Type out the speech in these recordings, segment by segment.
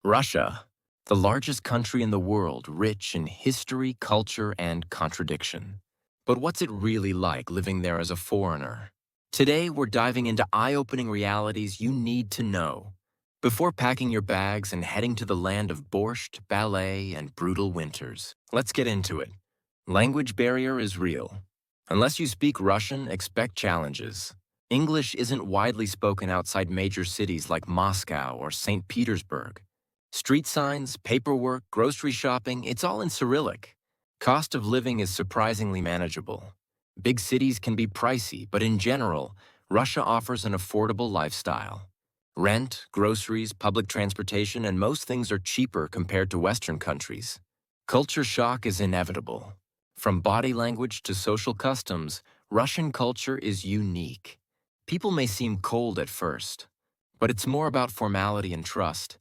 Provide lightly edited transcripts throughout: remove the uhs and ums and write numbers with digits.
Russia, the largest country in the world, rich in history, culture, and contradiction. But what's it really like living there as a foreigner? Today, we're diving into eye-opening realities you need to know before packing your bags and heading to the land of borscht, ballet, and brutal winters. Let's get into it. Language barrier is real. Unless you speak Russian, expect challenges. English isn't widely spoken outside major cities like Moscow or St. Petersburg. Street signs, paperwork, grocery shopping, it's all in Cyrillic. Cost of living is surprisingly manageable. Big cities can be pricey, but in general, Russia offers an affordable lifestyle. Rent, groceries, public transportation, and most things are cheaper compared to Western countries. Culture shock is inevitable. From body language to social customs, Russian culture is unique. People may seem cold at first, but it's more about formality and trust.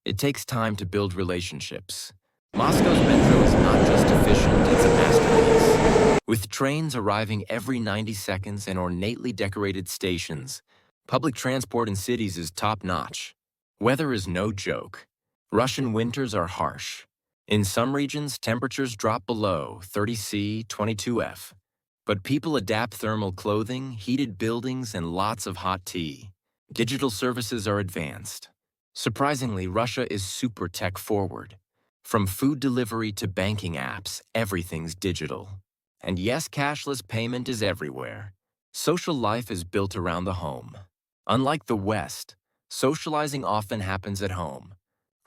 It takes time to build relationships. Moscow's metro is not just efficient, it's a masterpiece. With trains arriving every 90 seconds and ornately decorated stations, public transport in cities is top-notch. Weather is no joke. Russian winters are harsh. In some regions, temperatures drop below 30°C, 22°F. But people adapt thermal clothing, heated buildings, and lots of hot tea. Digital services are advanced. Surprisingly, Russia is super tech-forward. From food delivery to banking apps, everything's digital. And yes, cashless payment is everywhere. Social life is built around the home. Unlike the West, socializing often happens at home.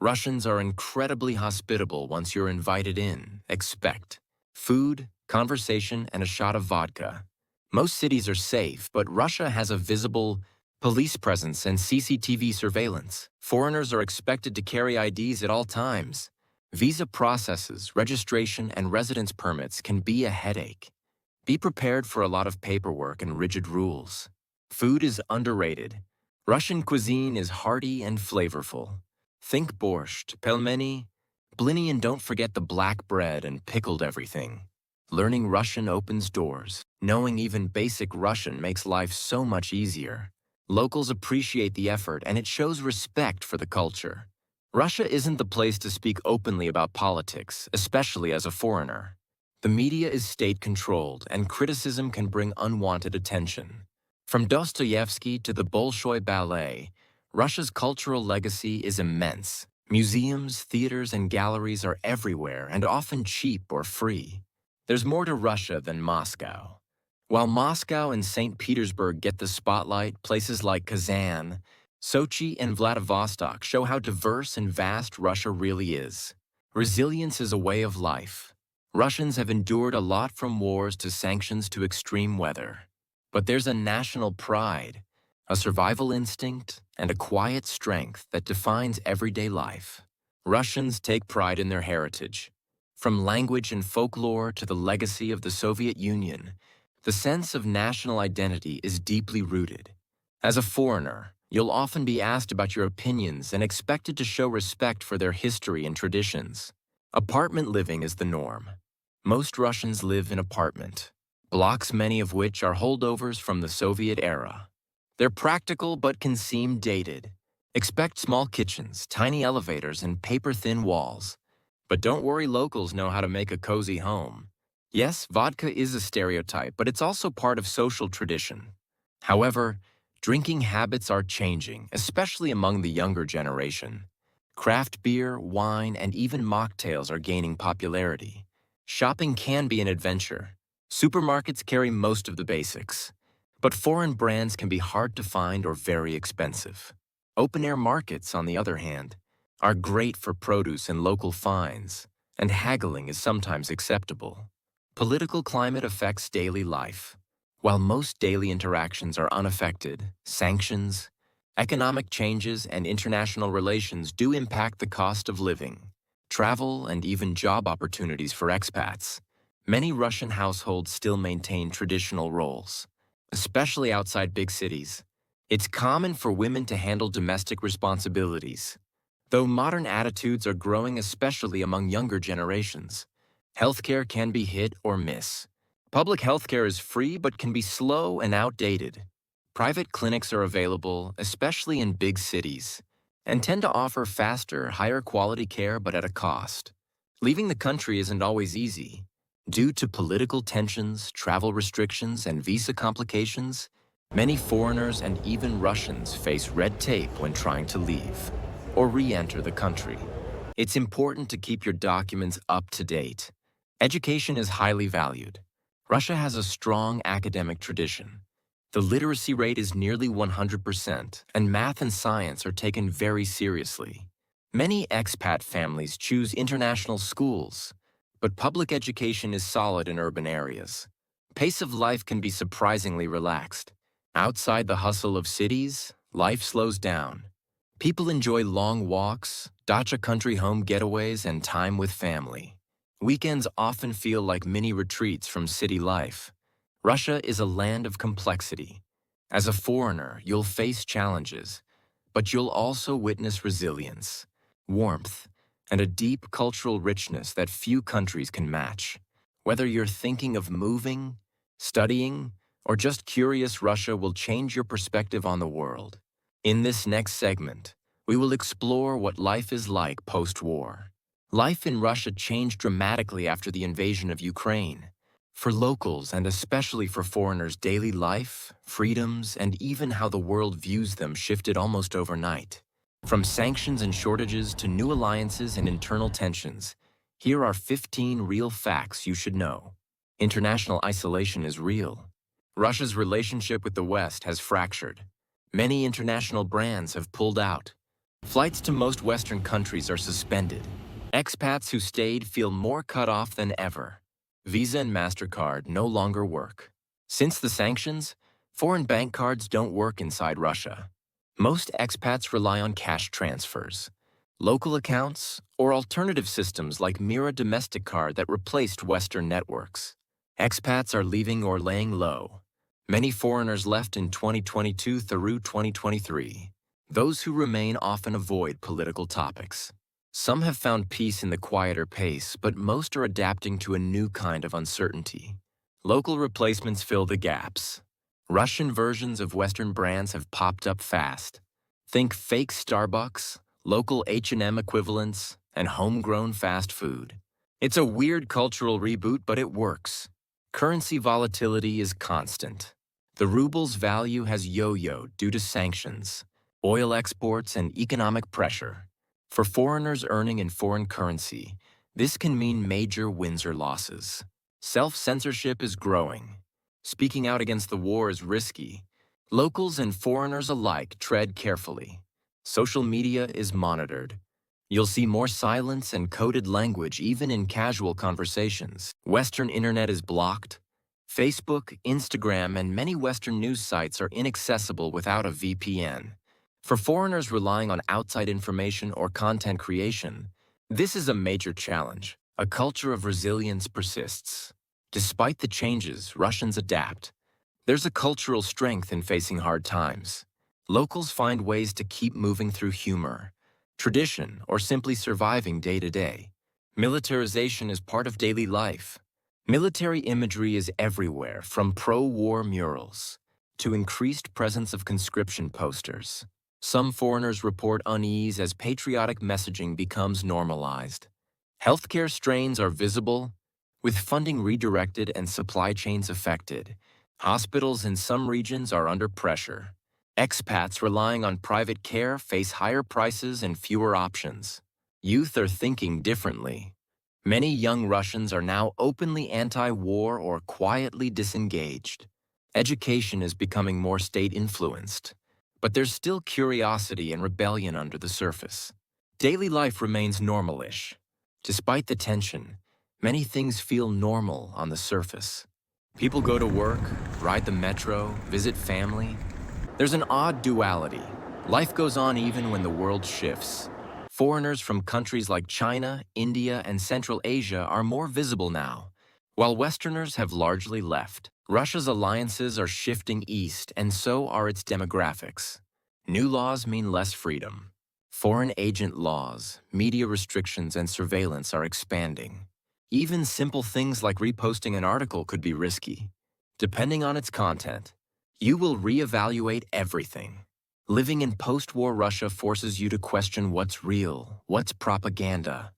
Russians are incredibly hospitable once you're invited in. Expect food, conversation, and a shot of vodka. Most cities are safe, but Russia has a visible police presence and CCTV surveillance. Foreigners are expected to carry IDs at all times. Visa processes, registration, and residence permits can be a headache. Be prepared for a lot of paperwork and rigid rules. Food is underrated. Russian cuisine is hearty and flavorful. Think borscht, pelmeni, blini, and don't forget the black bread and pickled everything. Learning Russian opens doors. Knowing even basic Russian makes life so much easier. Locals appreciate the effort, and it shows respect for the culture. Russia isn't the place to speak openly about politics, especially as a foreigner. The media is state-controlled, and criticism can bring unwanted attention. From Dostoevsky to the Bolshoi Ballet, Russia's cultural legacy is immense. Museums, theaters, and galleries are everywhere and often cheap or free. There's more to Russia than Moscow. While Moscow and St. Petersburg get the spotlight, places like Kazan, Sochi, and Vladivostok show how diverse and vast Russia really is. Resilience is a way of life. Russians have endured a lot from wars to sanctions to extreme weather. But there's a national pride, a survival instinct, and a quiet strength that defines everyday life. Russians take pride in their heritage. From language and folklore to the legacy of the Soviet Union, the sense of national identity is deeply rooted. As a foreigner, you'll often be asked about your opinions and expected to show respect for their history and traditions. Apartment living is the norm. Most Russians live in apartment, blocks many of which are holdovers from the Soviet era. They're practical but can seem dated. Expect small kitchens, tiny elevators, and paper-thin walls. But don't worry, locals know how to make a cozy home. Yes, vodka is a stereotype, but it's also part of social tradition. However, drinking habits are changing, especially among the younger generation. Craft beer, wine, and even mocktails are gaining popularity. Shopping can be an adventure. Supermarkets carry most of the basics, but foreign brands can be hard to find or very expensive. Open-air markets, on the other hand, are great for produce and local finds, and haggling is sometimes acceptable. Political climate affects daily life. While most daily interactions are unaffected, sanctions, economic changes, and international relations do impact the cost of living, travel, and even job opportunities for expats. Many Russian households still maintain traditional roles, especially outside big cities. It's common for women to handle domestic responsibilities, though modern attitudes are growing, especially among younger generations. Healthcare can be hit or miss. Public healthcare is free but can be slow and outdated. Private clinics are available, especially in big cities. and tend to offer faster, higher quality care but at a cost. Leaving the country isn't always easy. Due to political tensions, travel restrictions, and visa complications, many foreigners and even Russians face red tape when trying to leave or re-enter the country. It's important to keep your documents up to date. Education is highly valued. Russia has a strong academic tradition. The literacy rate is nearly 100%, and math and science are taken very seriously. Many expat families choose international schools, but public education is solid in urban areas. Pace of life can be surprisingly relaxed. Outside the hustle of cities, life slows down. People enjoy long walks, dacha country home getaways, and time with family. Weekends often feel like mini retreats from city life. Russia is a land of complexity. As a foreigner, you'll face challenges, but you'll also witness resilience, warmth, and a deep cultural richness that few countries can match. Whether you're thinking of moving, studying, or just curious, Russia will change your perspective on the world. In this next segment, we will explore what life is like post-war. Life in Russia changed dramatically after the invasion of Ukraine. For locals, and especially for foreigners, daily life, freedoms, and even how the world views them shifted almost overnight. From sanctions and shortages to new alliances and internal tensions, here are 15 real facts you should know. International isolation is real. Russia's relationship with the West has fractured. Many international brands have pulled out. Flights to most Western countries are suspended. Expats who stayed feel more cut off than ever. Visa and MasterCard no longer work. Since the sanctions, foreign bank cards don't work inside Russia. Most expats rely on cash transfers, local accounts, or alternative systems like Mira Domestic Card that replaced Western networks. Expats are leaving or laying low. Many foreigners left in 2022 through 2023. Those who remain often avoid political topics. Some have found peace in the quieter pace, but most are adapting to a new kind of uncertainty. Local replacements fill the gaps. Russian versions of Western brands have popped up fast. Think fake Starbucks, local H&M equivalents, and homegrown fast food. It's a weird cultural reboot, but it works. Currency volatility is constant. The ruble's value has yo-yoed due to sanctions, oil exports, and economic pressure. For foreigners earning in foreign currency, this can mean major wins or losses. Self-censorship is growing. Speaking out against the war is risky. Locals and foreigners alike tread carefully. Social media is monitored. You'll see more silence and coded language even in casual conversations. Western internet is blocked. Facebook, Instagram, and many Western news sites are inaccessible without a VPN. For foreigners relying on outside information or content creation, this is a major challenge. A culture of resilience persists. Despite the changes, Russians adapt. There's a cultural strength in facing hard times. Locals find ways to keep moving through humor, tradition, or simply surviving day to day. Militarization is part of daily life. Military imagery is everywhere, from pro-war murals to increased presence of conscription posters. Some foreigners report unease as patriotic messaging becomes normalized. Healthcare strains are visible, with funding redirected and supply chains affected. Hospitals in some regions are under pressure. Expats relying on private care face higher prices and fewer options. Youth are thinking differently. Many young Russians are now openly anti-war or quietly disengaged. Education is becoming more state-influenced. But there's still curiosity and rebellion under the surface. Daily life remains normal-ish. Despite the tension, many things feel normal on the surface. People go to work, ride the metro, visit family. There's an odd duality. Life goes on even when the world shifts. Foreigners from countries like China, India, and Central Asia are more visible now, while Westerners have largely left. Russia's alliances are shifting east, and so are its demographics. New laws mean less freedom. Foreign agent laws, media restrictions, and surveillance are expanding. Even simple things like reposting an article could be risky. Depending on its content, you will reevaluate everything. Living in post-war Russia forces you to question what's real, what's propaganda,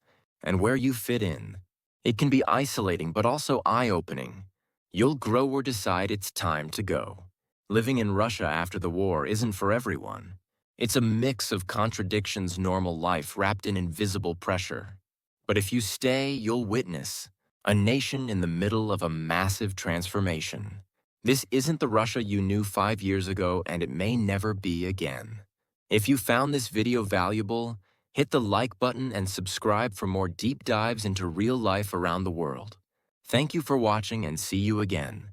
and where you fit in. It can be isolating but also eye-opening. You'll grow or decide it's time to go. Living in Russia after the war isn't for everyone. It's a mix of contradictions, normal life wrapped in invisible pressure. But if you stay, you'll witness a nation in the middle of a massive transformation. This isn't the Russia you knew 5 years ago, and it may never be again. If you found this video valuable, hit the like button and subscribe for more deep dives into real life around the world. Thank you for watching and see you again.